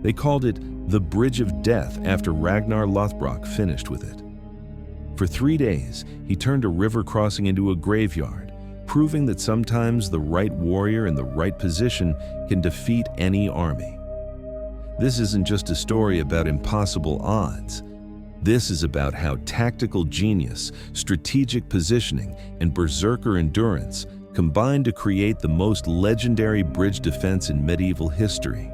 They called it the Bridge of Death after Ragnar Lothbrok finished with it. For 3 days, he turned a river crossing into a graveyard, proving that sometimes the right warrior in the right position can defeat any army. This isn't just a story about impossible odds. This is about how tactical genius, strategic positioning, and berserker endurance combined to create the most legendary bridge defense in medieval history.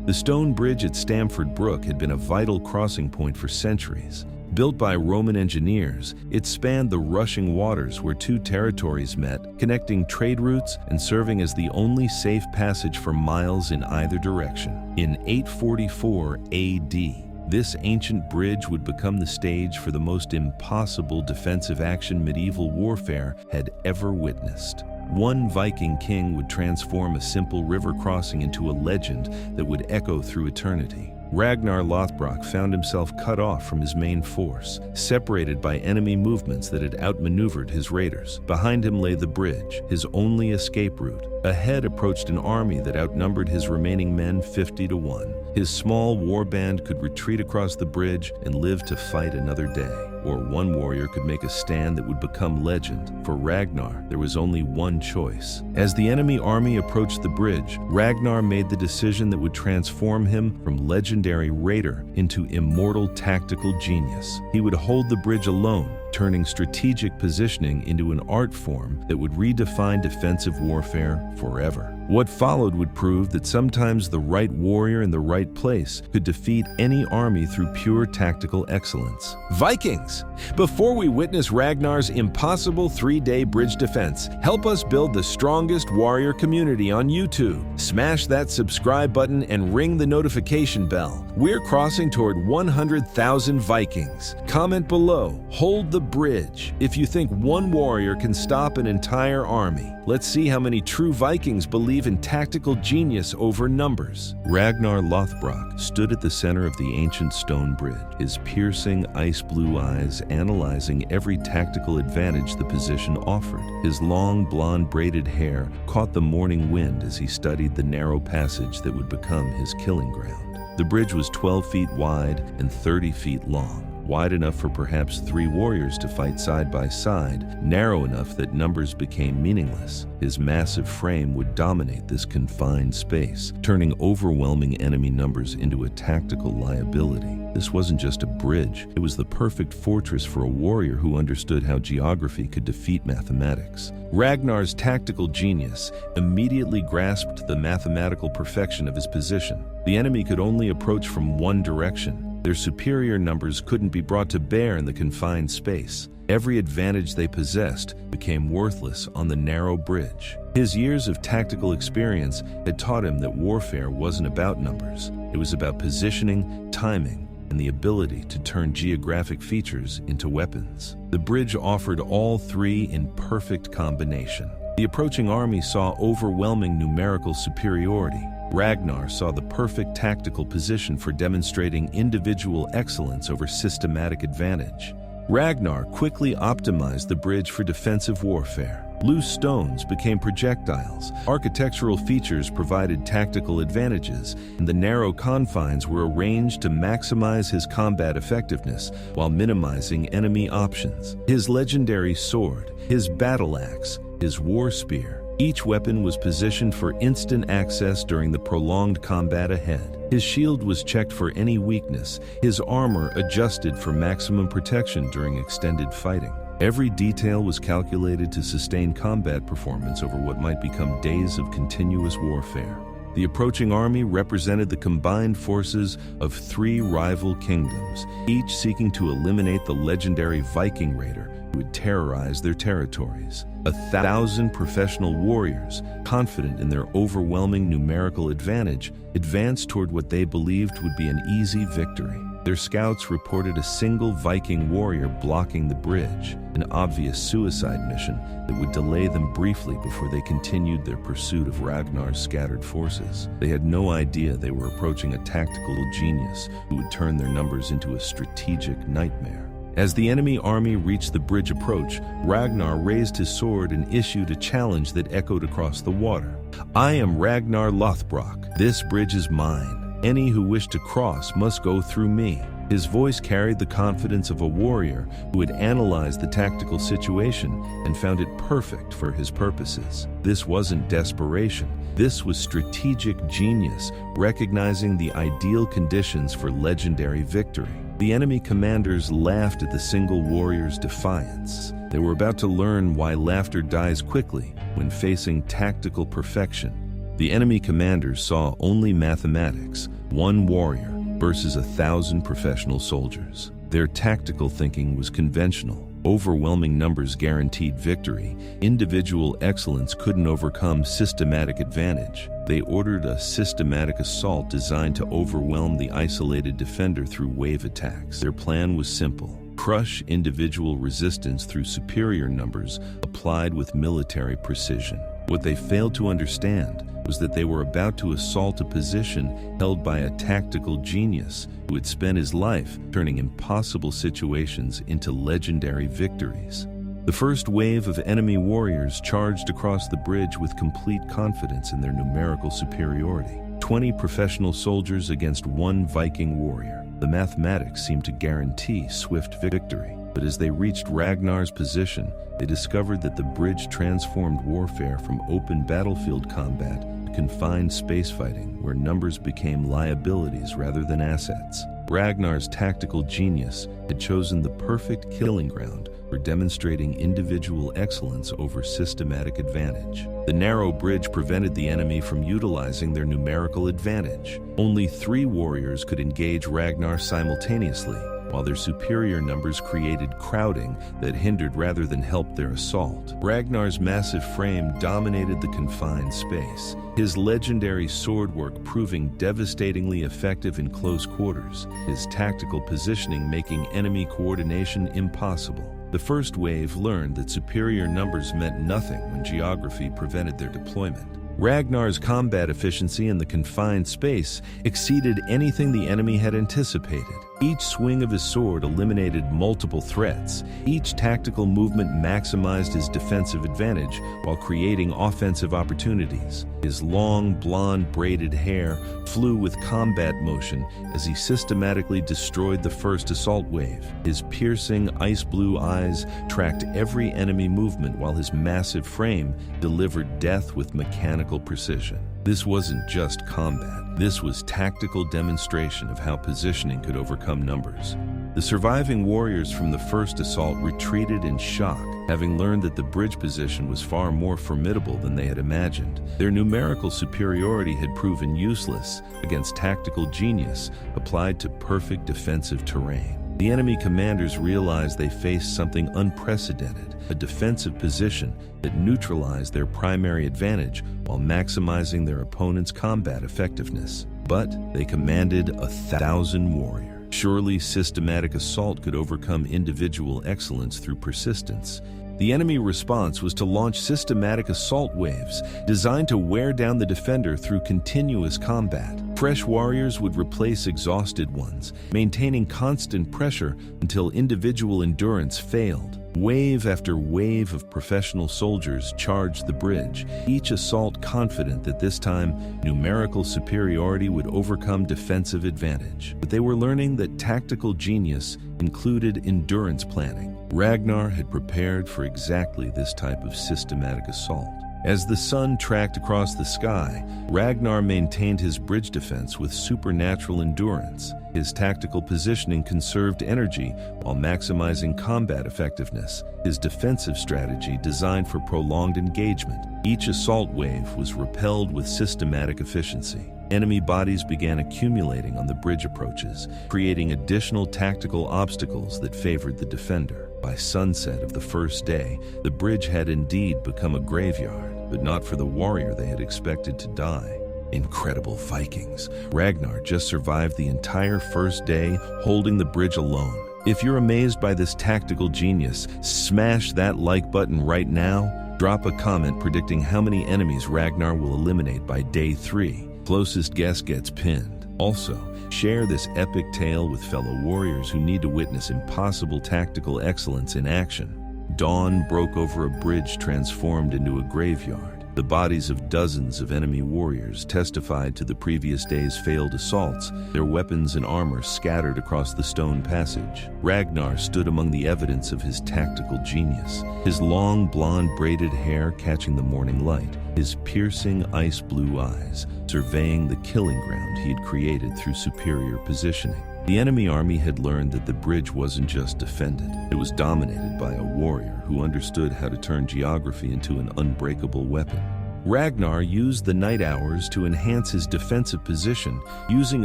The stone bridge at Stamford Brook had been a vital crossing point for centuries. Built by Roman engineers, it spanned the rushing waters where two territories met, connecting trade routes and serving as the only safe passage for miles in either direction. In 844 AD, this ancient bridge would become the stage for the most impossible defensive action medieval warfare had ever witnessed. One Viking king would transform a simple river crossing into a legend that would echo through eternity. Ragnar Lothbrok found himself cut off from his main force, separated by enemy movements that had outmaneuvered his raiders. Behind him lay the bridge, his only escape route. Ahead approached an army that outnumbered his remaining men 50-1. His small war band could retreat across the bridge and live to fight another day. Or one warrior could make a stand that would become legend. For Ragnar, there was only one choice. As the enemy army approached the bridge, Ragnar made the decision that would transform him from legendary raider into immortal tactical genius. He would hold the bridge alone, turning strategic positioning into an art form that would redefine defensive warfare forever. What followed would prove that sometimes the right warrior in the right place could defeat any army through pure tactical excellence. Vikings! Before we witness Ragnar's impossible 3-day bridge defense, help us build the strongest warrior community on YouTube. Smash that subscribe button and ring the notification bell. We're crossing toward 100,000 Vikings. Comment below, hold the bridge, if you think one warrior can stop an entire army. Let's see how many true Vikings believe in tactical genius over numbers. Ragnar Lothbrok stood at the center of the ancient stone bridge, his piercing ice blue eyes analyzing every tactical advantage the position offered. His long blonde braided hair caught the morning wind as he studied the narrow passage that would become his killing ground. The bridge was 12 feet wide and 30 feet long. Wide enough for perhaps 3 warriors to fight side by side, narrow enough that numbers became meaningless. His massive frame would dominate this confined space, turning overwhelming enemy numbers into a tactical liability. This wasn't just a bridge, it was the perfect fortress for a warrior who understood how geography could defeat mathematics. Ragnar's tactical genius immediately grasped the mathematical perfection of his position. The enemy could only approach from one direction. Their superior numbers couldn't be brought to bear in the confined space. Every advantage they possessed became worthless on the narrow bridge. His years of tactical experience had taught him that warfare wasn't about numbers. It was about positioning, timing, and the ability to turn geographic features into weapons. The bridge offered all 3 in perfect combination. The approaching army saw overwhelming numerical superiority. Ragnar saw the perfect tactical position for demonstrating individual excellence over systematic advantage. Ragnar quickly optimized the bridge for defensive warfare. Loose stones became projectiles, architectural features provided tactical advantages, and the narrow confines were arranged to maximize his combat effectiveness while minimizing enemy options. His legendary sword, his battle axe, his war spear, each weapon was positioned for instant access during the prolonged combat ahead. His shield was checked for any weakness, his armor adjusted for maximum protection during extended fighting. Every detail was calculated to sustain combat performance over what might become days of continuous warfare. The approaching army represented the combined forces of 3 rival kingdoms, each seeking to eliminate the legendary Viking raider who had terrorized their territories. 1,000 professional warriors, confident in their overwhelming numerical advantage, advanced toward what they believed would be an easy victory. Their scouts reported a single Viking warrior blocking the bridge, an obvious suicide mission that would delay them briefly before they continued their pursuit of Ragnar's scattered forces. They had no idea they were approaching a tactical genius who would turn their numbers into a strategic nightmare. As the enemy army reached the bridge approach, Ragnar raised his sword and issued a challenge that echoed across the water. "I am Ragnar Lothbrok. This bridge is mine. Any who wish to cross must go through me." His voice carried the confidence of a warrior who had analyzed the tactical situation and found it perfect for his purposes. This wasn't desperation. This was strategic genius, recognizing the ideal conditions for legendary victory. The enemy commanders laughed at the single warrior's defiance. They were about to learn why laughter dies quickly when facing tactical perfection. The enemy commanders saw only mathematics, one warrior versus 1,000 professional soldiers. Their tactical thinking was conventional. Overwhelming numbers guaranteed victory. Individual excellence couldn't overcome systematic advantage. They ordered a systematic assault designed to overwhelm the isolated defender through wave attacks. Their plan was simple: crush individual resistance through superior numbers applied with military precision. What they failed to understand was that they were about to assault a position held by a tactical genius who had spent his life turning impossible situations into legendary victories. The first wave of enemy warriors charged across the bridge with complete confidence in their numerical superiority. 20 professional soldiers against one Viking warrior. The mathematics seemed to guarantee swift victory. But as they reached Ragnar's position, they discovered that the bridge transformed warfare from open battlefield combat to confined space fighting, where numbers became liabilities rather than assets. Ragnar's tactical genius had chosen the perfect killing ground for demonstrating individual excellence over systematic advantage. The narrow bridge prevented the enemy from utilizing their numerical advantage. Only 3 warriors could engage Ragnar simultaneously, while their superior numbers created crowding that hindered rather than helped their assault. Ragnar's massive frame dominated the confined space, his legendary sword work proving devastatingly effective in close quarters, his tactical positioning making enemy coordination impossible. The first wave learned that superior numbers meant nothing when geography prevented their deployment. Ragnar's combat efficiency in the confined space exceeded anything the enemy had anticipated. Each swing of his sword eliminated multiple threats. Each tactical movement maximized his defensive advantage while creating offensive opportunities. His long, blonde, braided hair flew with combat motion as he systematically destroyed the first assault wave. His piercing, ice-blue eyes tracked every enemy movement while his massive frame delivered death with mechanical precision. This wasn't just combat. This was tactical demonstration of how positioning could overcome numbers. The surviving warriors from the first assault retreated in shock, having learned that the bridge position was far more formidable than they had imagined. Their numerical superiority had proven useless against tactical genius applied to perfect defensive terrain. The enemy commanders realized they faced something unprecedented, a defensive position that neutralized their primary advantage while maximizing their opponent's combat effectiveness. But they commanded 1,000 warriors. Surely systematic assault could overcome individual excellence through persistence. The enemy response was to launch systematic assault waves designed to wear down the defender through continuous combat. Fresh warriors would replace exhausted ones, maintaining constant pressure until individual endurance failed. Wave after wave of professional soldiers charged the bridge, each assault confident that this time numerical superiority would overcome defensive advantage. But they were learning that tactical genius included endurance planning. Ragnar had prepared for exactly this type of systematic assault. As the sun tracked across the sky, Ragnar maintained his bridge defense with supernatural endurance. His tactical positioning conserved energy while maximizing combat effectiveness. His defensive strategy designed for prolonged engagement. Each assault wave was repelled with systematic efficiency. Enemy bodies began accumulating on the bridge approaches, creating additional tactical obstacles that favored the defender. By sunset of the first day, the bridge had indeed become a graveyard, but not for the warrior they had expected to die. Incredible Vikings. Ragnar just survived the entire first day, holding the bridge alone. If you're amazed by this tactical genius, smash that like button right now. Drop a comment predicting how many enemies Ragnar will eliminate by day 3. Closest guess gets pinned. Also, share this epic tale with fellow warriors who need to witness impossible tactical excellence in action. Dawn broke over a bridge transformed into a graveyard. The bodies of dozens of enemy warriors testified to the previous day's failed assaults, their weapons and armor scattered across the stone passage. Ragnar stood among the evidence of his tactical genius, his long blonde braided hair catching the morning light, his piercing ice blue eyes surveying the killing ground he had created through superior positioning. The enemy army had learned that the bridge wasn't just defended, it was dominated by a warrior who understood how to turn geography into an unbreakable weapon. Ragnar used the night hours to enhance his defensive position using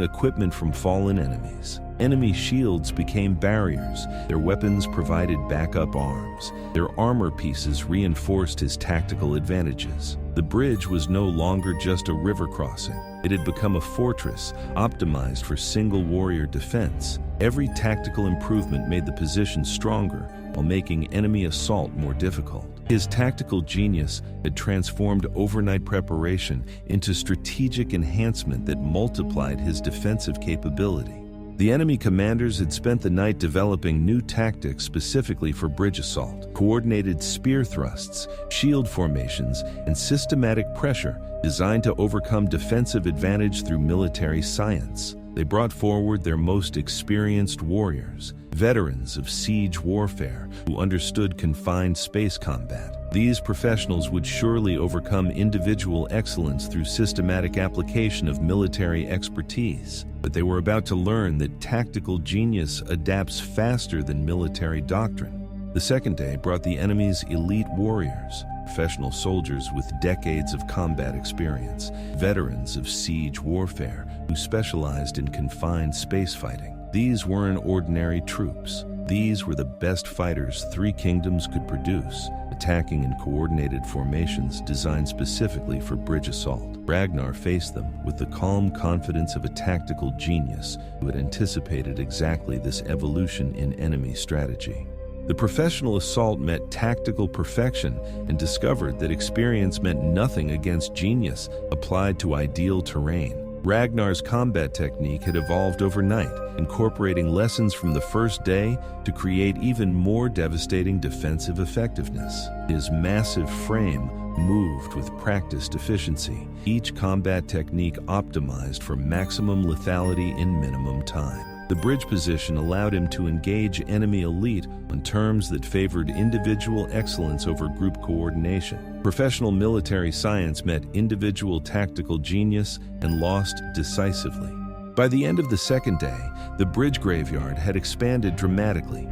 equipment from fallen enemies. Enemy shields became barriers, their weapons provided backup arms, their armor pieces reinforced his tactical advantages. The bridge was no longer just a river crossing. It had become a fortress, optimized for single warrior defense. Every tactical improvement made the position stronger while making enemy assault more difficult. His tactical genius had transformed overnight preparation into strategic enhancement that multiplied his defensive capability. The enemy commanders had spent the night developing new tactics specifically for bridge assault, coordinated spear thrusts, shield formations, and systematic pressure designed to overcome defensive advantage through military science. They brought forward their most experienced warriors, veterans of siege warfare who understood confined space combat. These professionals would surely overcome individual excellence through systematic application of military expertise. But they were about to learn that tactical genius adapts faster than military doctrine. The second day brought the enemy's elite warriors, professional soldiers with decades of combat experience, veterans of siege warfare who specialized in confined space fighting. These weren't ordinary troops. These were the best fighters three kingdoms could produce, attacking in coordinated formations designed specifically for bridge assault. Ragnar faced them with the calm confidence of a tactical genius who had anticipated exactly this evolution in enemy strategy. The professional assault met tactical perfection and discovered that experience meant nothing against genius applied to ideal terrain. Ragnar's combat technique had evolved overnight, incorporating lessons from the first day to create even more devastating defensive effectiveness. His massive frame moved with practiced efficiency, each combat technique optimized for maximum lethality in minimum time. The bridge position allowed him to engage enemy elite on terms that favored individual excellence over group coordination. Professional military science met individual tactical genius and lost decisively. By the end of the second day, the bridge graveyard had expanded dramatically.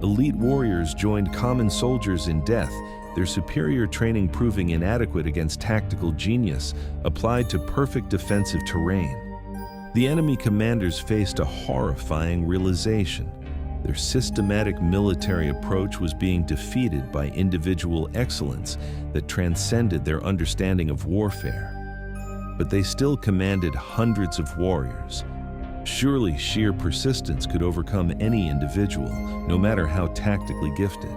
Elite warriors joined common soldiers in death, their superior training proving inadequate against tactical genius applied to perfect defensive terrain. The enemy commanders faced a horrifying realization. Their systematic military approach was being defeated by individual excellence that transcended their understanding of warfare. But they still commanded hundreds of warriors. Surely sheer persistence could overcome any individual, no matter how tactically gifted.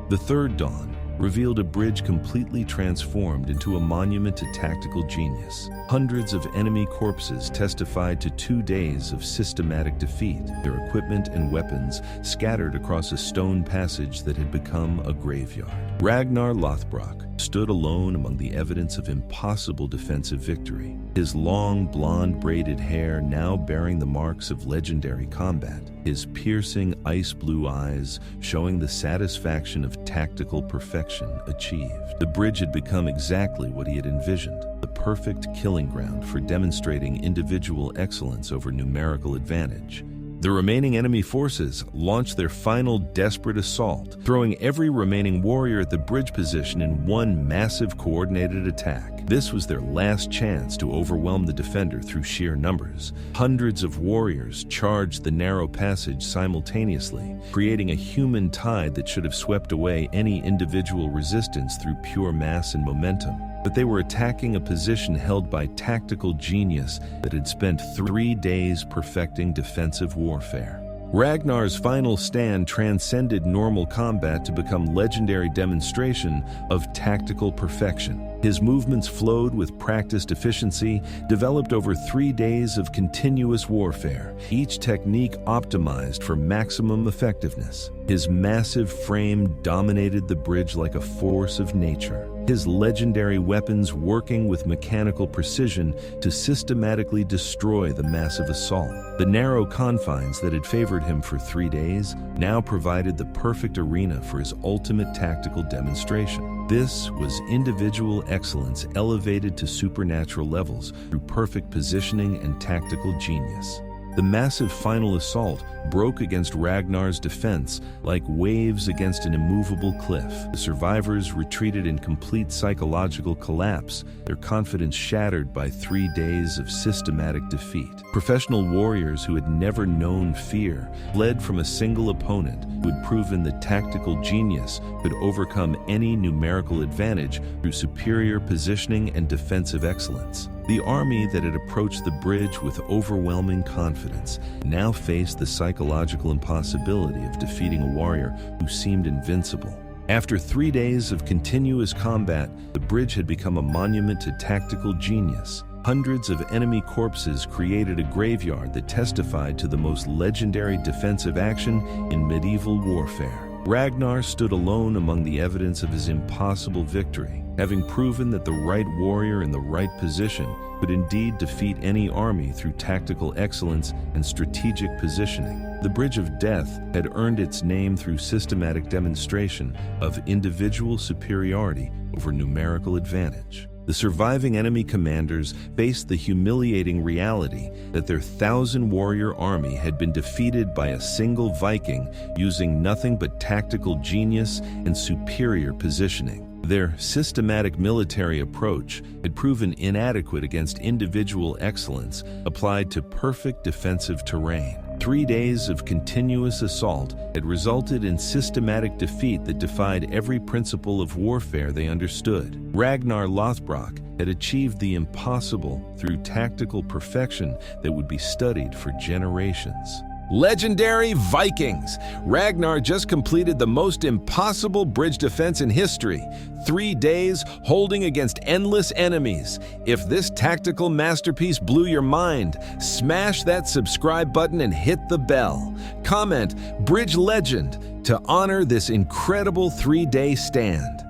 The third dawn revealed a bridge completely transformed into a monument to tactical genius. Hundreds of enemy corpses testified to 2 days of systematic defeat, their equipment and weapons scattered across a stone passage that had become a graveyard. Ragnar Lothbrok stood alone among the evidence of impossible defensive victory, his long blonde braided hair now bearing the marks of legendary combat, his piercing ice blue eyes showing the satisfaction of tactical perfection achieved. The bridge had become exactly what he had envisioned, the perfect killing ground for demonstrating individual excellence over numerical advantage. The remaining enemy forces launched their final desperate assault, throwing every remaining warrior at the bridge position in one massive coordinated attack. This was their last chance to overwhelm the defender through sheer numbers. Hundreds of warriors charged the narrow passage simultaneously, creating a human tide that should have swept away any individual resistance through pure mass and momentum. But they were attacking a position held by tactical genius that had spent 3 days perfecting defensive warfare. Ragnar's final stand transcended normal combat to become legendary demonstration of tactical perfection. His movements flowed with practiced efficiency, developed over 3 days of continuous warfare, each technique optimized for maximum effectiveness. His massive frame dominated the bridge like a force of nature. his legendary weapons working with mechanical precision to systematically destroy the massive assault. The narrow confines that had favored him for 3 days now provided the perfect arena for his ultimate tactical demonstration. This was individual excellence elevated to supernatural levels through perfect positioning and tactical genius. The massive final assault broke against Ragnar's defense like waves against an immovable cliff. The survivors retreated in complete psychological collapse, their confidence shattered by 3 days of systematic defeat. Professional warriors who had never known fear fled from a single opponent who had proven that tactical genius could overcome any numerical advantage through superior positioning and defensive excellence. The army that had approached the bridge with overwhelming confidence now faced the psychological impossibility of defeating a warrior who seemed invincible. After 3 days of continuous combat, the bridge had become a monument to tactical genius. Hundreds of enemy corpses created a graveyard that testified to the most legendary defensive action in medieval warfare. Ragnar stood alone among the evidence of his impossible victory, having proven that the right warrior in the right position could indeed defeat any army through tactical excellence and strategic positioning. The Bridge of Death had earned its name through systematic demonstration of individual superiority over numerical advantage. The surviving enemy commanders faced the humiliating reality that their 1,000-warrior army had been defeated by a single Viking using nothing but tactical genius and superior positioning. Their systematic military approach had proven inadequate against individual excellence applied to perfect defensive terrain. 3 days of continuous assault had resulted in systematic defeat that defied every principle of warfare they understood. Ragnar Lothbrok had achieved the impossible through tactical perfection that would be studied for generations. Legendary Vikings! Ragnar just completed the most impossible bridge defense in history. 3 days holding against endless enemies. If this tactical masterpiece blew your mind, smash that subscribe button and hit the bell. Comment Bridge Legend to honor this incredible 3-day stand.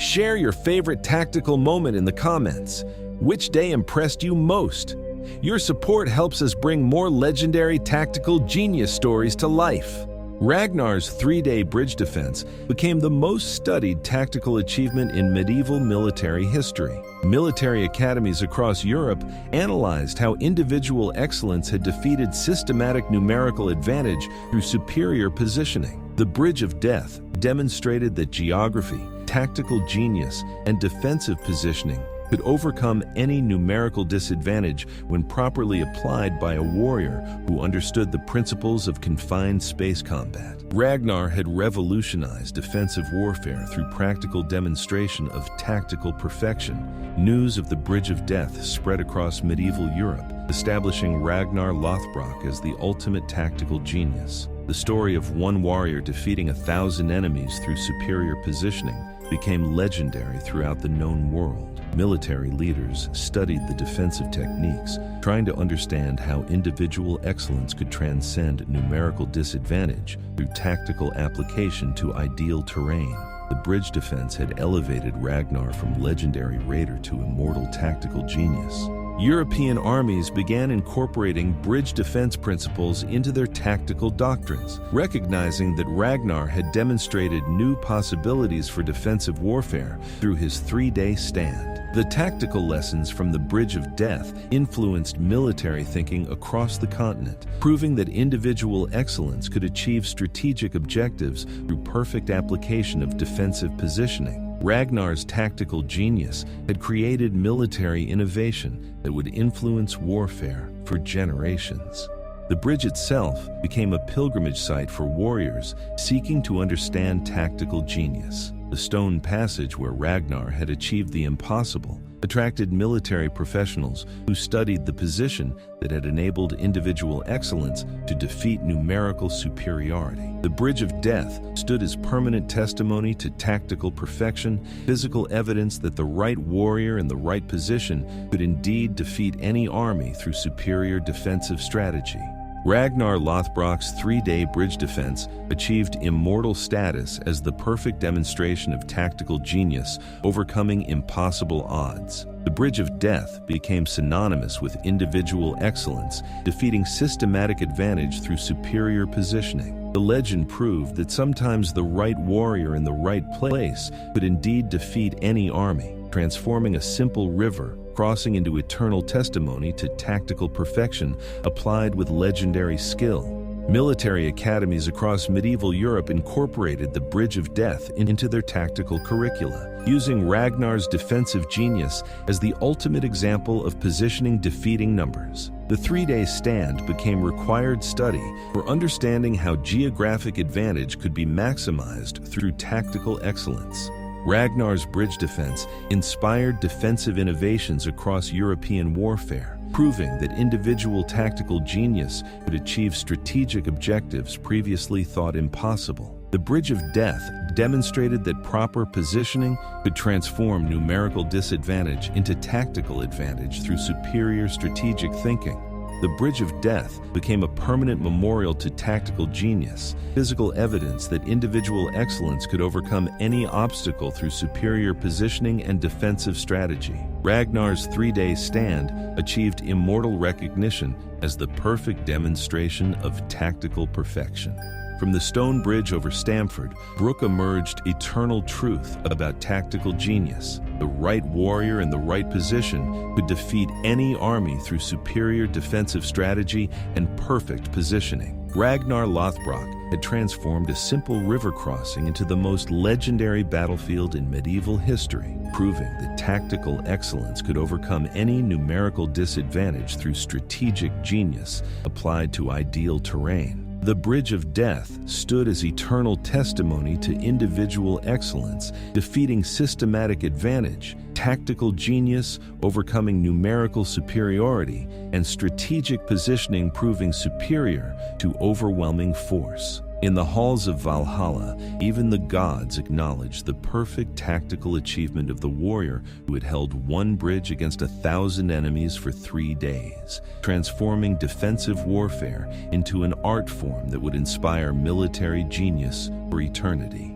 Share your favorite tactical moment in the comments. Which day impressed you most? Your support helps us bring more legendary tactical genius stories to life. Ragnar's 3-day bridge defense became the most studied tactical achievement in medieval military history. Military academies across Europe analyzed how individual excellence had defeated systematic numerical advantage through superior positioning. The Bridge of Death demonstrated that geography, tactical genius, and defensive positioning could overcome any numerical disadvantage when properly applied by a warrior who understood the principles of confined space combat. Ragnar had revolutionized defensive warfare through practical demonstration of tactical perfection. News of the Bridge of Death spread across medieval Europe, establishing Ragnar Lothbrok as the ultimate tactical genius. The story of one warrior defeating 1,000 enemies through superior positioning became legendary throughout the known world. Military leaders studied the defensive techniques, trying to understand how individual excellence could transcend numerical disadvantage through tactical application to ideal terrain. The bridge defense had elevated Ragnar from legendary raider to immortal tactical genius. European armies began incorporating bridge defense principles into their tactical doctrines, recognizing that Ragnar had demonstrated new possibilities for defensive warfare through his 3-day stand. The tactical lessons from the Bridge of Death influenced military thinking across the continent, proving that individual excellence could achieve strategic objectives through perfect application of defensive positioning. Ragnar's tactical genius had created military innovation that would influence warfare for generations. The bridge itself became a pilgrimage site for warriors seeking to understand tactical genius. The stone passage where Ragnar had achieved the impossible attracted military professionals who studied the position that had enabled individual excellence to defeat numerical superiority. The Bridge of Death stood as permanent testimony to tactical perfection, physical evidence that the right warrior in the right position could indeed defeat any army through superior defensive strategy. Ragnar Lothbrok's three-day bridge defense achieved immortal status as the perfect demonstration of tactical genius, overcoming impossible odds. The Bridge of Death became synonymous with individual excellence, defeating systematic advantage through superior positioning. The legend proved that sometimes the right warrior in the right place could indeed defeat any army, transforming a simple river crossing into eternal testimony to tactical perfection applied with legendary skill. Military academies across medieval Europe incorporated the Bridge of Death into their tactical curricula, using Ragnar's defensive genius as the ultimate example of positioning defeating numbers. The three-day stand became required study for understanding how geographic advantage could be maximized through tactical excellence. Ragnar's bridge defense inspired defensive innovations across European warfare, proving that individual tactical genius could achieve strategic objectives previously thought impossible. The Bridge of Death demonstrated that proper positioning could transform numerical disadvantage into tactical advantage through superior strategic thinking. The Bridge of Death became a permanent memorial to tactical genius, physical evidence that individual excellence could overcome any obstacle through superior positioning and defensive strategy. Ragnar's three-day stand achieved immortal recognition as the perfect demonstration of tactical perfection. From the stone bridge over Stamford Brook emerged eternal truth about tactical genius. The right warrior in the right position could defeat any army through superior defensive strategy and perfect positioning. Ragnar Lothbrok had transformed a simple river crossing into the most legendary battlefield in medieval history, proving that tactical excellence could overcome any numerical disadvantage through strategic genius applied to ideal terrain. The Bridge of Death stood as eternal testimony to individual excellence, defeating systematic advantage, tactical genius overcoming numerical superiority, and strategic positioning proving superior to overwhelming force. In the halls of Valhalla, even the gods acknowledged the perfect tactical achievement of the warrior who had held one bridge against 1,000 enemies for 3 days, transforming defensive warfare into an art form that would inspire military genius for eternity.